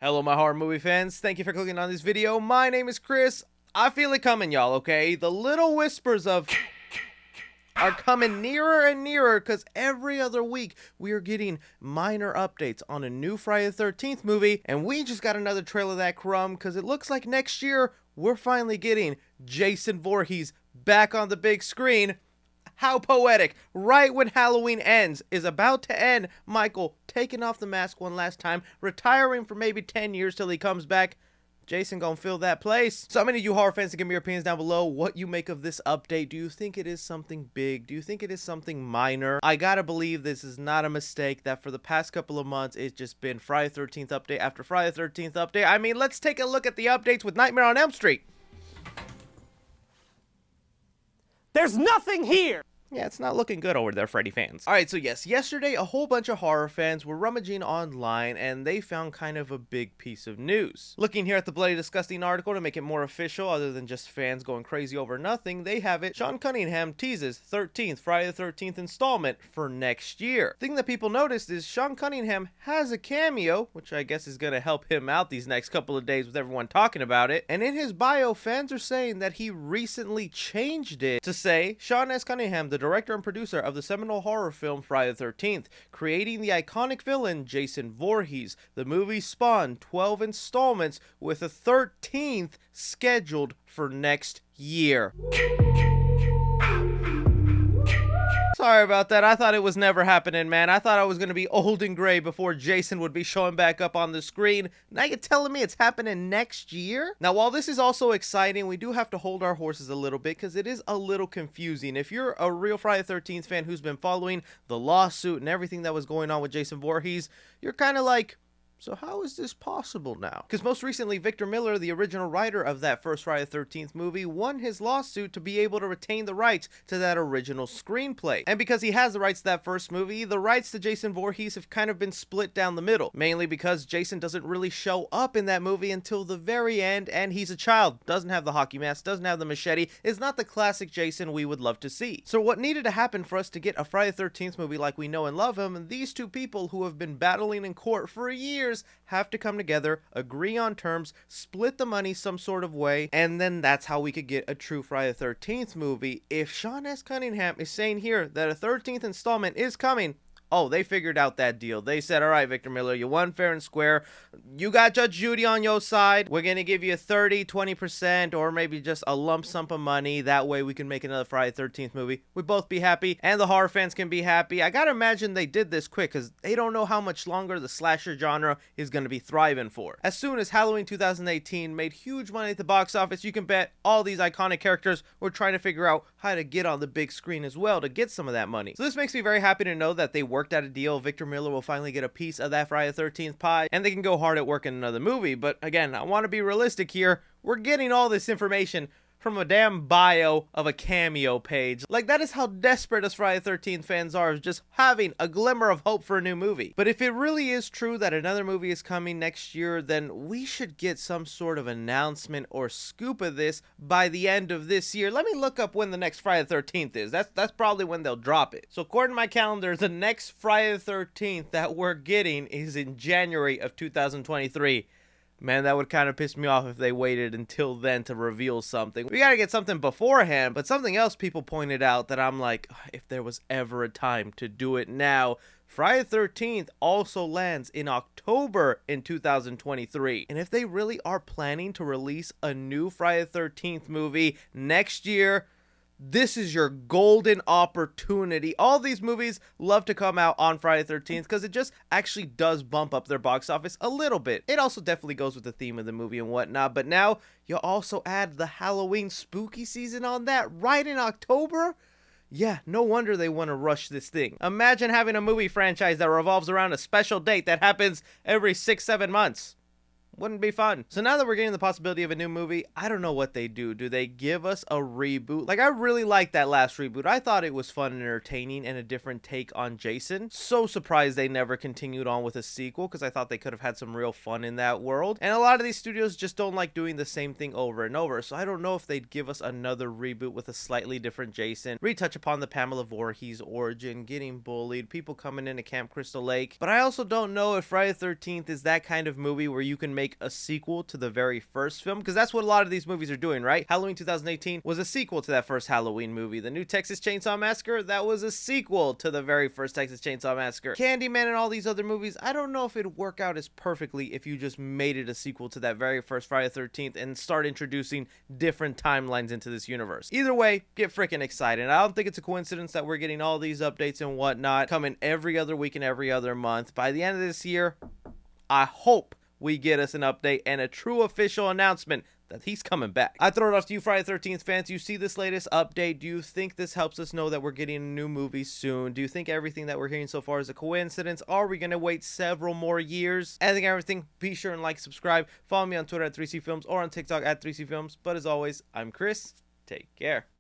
Hello, my horror movie fans. Thank you for clicking on this video. My name is Chris. I feel it coming, y'all, okay? The little whispers of are coming nearer and nearer because every other week we are getting minor updates on a new Friday the 13th movie, and we just got another trailer of that crumb because it looks like next year we're finally getting Jason Voorhees back on the big screen. How poetic. Right when Halloween ends, is about to end, Michael taking off the mask one last time, retiring for maybe 10 years till he comes back. Jason gonna fill that place. So many of you horror fans, to give me your opinions down below what you make of this update. Do you think it is something big? Do you think it is something minor? I gotta believe this is not a mistake, that for the past couple of months it's just been Friday the 13th update after Friday the 13th update. I mean, let's take a look at the updates with Nightmare on Elm Street. There's nothing here! Yeah, it's not looking good over there, Freddy fans. Alright, so yes, yesterday a whole bunch of horror fans were rummaging online and they found kind of a big piece of news. Looking here at the Bloody Disgusting article to make it more official, other than just fans going crazy over nothing, they have it. Sean Cunningham teases 13th, Friday the 13th installment for next year. The thing that people noticed is Sean Cunningham has a cameo, which I guess is going to help him out these next couple of days with everyone talking about it. And in his bio, fans are saying that he recently changed it to say, Sean S. Cunningham, the director and producer of the seminal horror film Friday the 13th, creating the iconic villain Jason Voorhees. The movie spawned 12 installments with a 13th scheduled for next year. Sorry about that. I thought it was never happening, man. I thought I was going to be old and gray before Jason would be showing back up on the screen. Now you're telling me it's happening next year? Now, while this is also exciting, we do have to hold our horses a little bit because it is a little confusing. If you're a real Friday the 13th fan who's been following the lawsuit and everything that was going on with Jason Voorhees, you're kind of like, so how is this possible now? Because most recently, Victor Miller, the original writer of that first Friday the 13th movie, won his lawsuit to be able to retain the rights to that original screenplay. And because he has the rights to that first movie, the rights to Jason Voorhees have kind of been split down the middle. Mainly because Jason doesn't really show up in that movie until the very end, and he's a child, doesn't have the hockey mask, doesn't have the machete, is not the classic Jason we would love to see. So what needed to happen for us to get a Friday the 13th movie like we know and love him, and these two people who have been battling in court for years have to come together, agree on terms, split the money some sort of way, and then that's how we could get a true Friday the 13th movie. If Sean S. Cunningham is saying here that a 13th installment is coming, oh, they figured out that deal. They said, all right, Victor Miller, you won fair and square. You got Judge Judy on your side. We're going to give you 30, 20%, or maybe just a lump sum of money. That way we can make another Friday the 13th movie. We'd both be happy, and the horror fans can be happy. I got to imagine they did this quick because they don't know how much longer the slasher genre is going to be thriving for. As soon as Halloween 2018 made huge money at the box office, you can bet all these iconic characters were trying to figure out how to get on the big screen as well to get some of that money. So this makes me very happy to know that they worked out a deal. Victor Miller will finally get a piece of that Friday the 13th pie, and they can go hard at work in another movie. But again, I want to be realistic here. We're getting all this information from a damn bio of a cameo page. Like, that is how desperate us Friday the 13th fans are, of just having a glimmer of hope for a new movie. But if it really is true that another movie is coming next year, then we should get some sort of announcement or scoop of this by the end of this year. Let me look up when the next Friday the 13th is. That's probably when they'll drop it. So according to my calendar, the next Friday the 13th that we're getting is in January of 2023. Man, that would kind of piss me off if they waited until then to reveal something. We gotta get something beforehand, but something else people pointed out that I'm like, if there was ever a time to do it now. Friday the 13th also lands in October in 2023. And if they really are planning to release a new Friday the 13th movie next year, this is your golden opportunity. All these movies love to come out on Friday the 13th because it just actually does bump up their box office a little bit. It also definitely goes with the theme of the movie and whatnot, but now you also add the Halloween spooky season on that right in October? Yeah, no wonder they want to rush this thing. Imagine having a movie franchise that revolves around a special date that happens every 6-7 months. Wouldn't be fun. So now that we're getting the possibility of a new movie, I don't know what they do. Do they give us a reboot? Like, I really liked that last reboot. I thought it was fun and entertaining and a different take on Jason. So surprised they never continued on with a sequel, because I thought they could have had some real fun in that world. And a lot of these studios just don't like doing the same thing over and over. So I don't know if they'd give us another reboot with a slightly different Jason, retouch upon the Pamela Voorhees origin, getting bullied, people coming into Camp Crystal Lake. But I also don't know if Friday the 13th is that kind of movie where you can make a sequel to the very first film, because that's what a lot of these movies are doing, right? Halloween 2018 was a sequel to that first Halloween movie. The new Texas Chainsaw Massacre, that was a sequel to the very first Texas Chainsaw Massacre. Candyman and all these other movies, I don't know if it'd work out as perfectly if you just made it a sequel to that very first Friday the 13th and start introducing different timelines into this universe. Either way, get freaking excited. I don't think it's a coincidence that we're getting all these updates and whatnot coming every other week and every other month. By the end of this year, I hope we get us an update and a true official announcement that he's coming back. I throw it off to you, Friday the 13th fans. You see this latest update. Do you think this helps us know that we're getting a new movie soon? Do you think everything that we're hearing so far is a coincidence? Are we going to wait several more years? Anything, everything, be sure and like, subscribe. Follow me on Twitter at 3C Films or on TikTok at 3C Films. But as always, I'm Chris. Take care.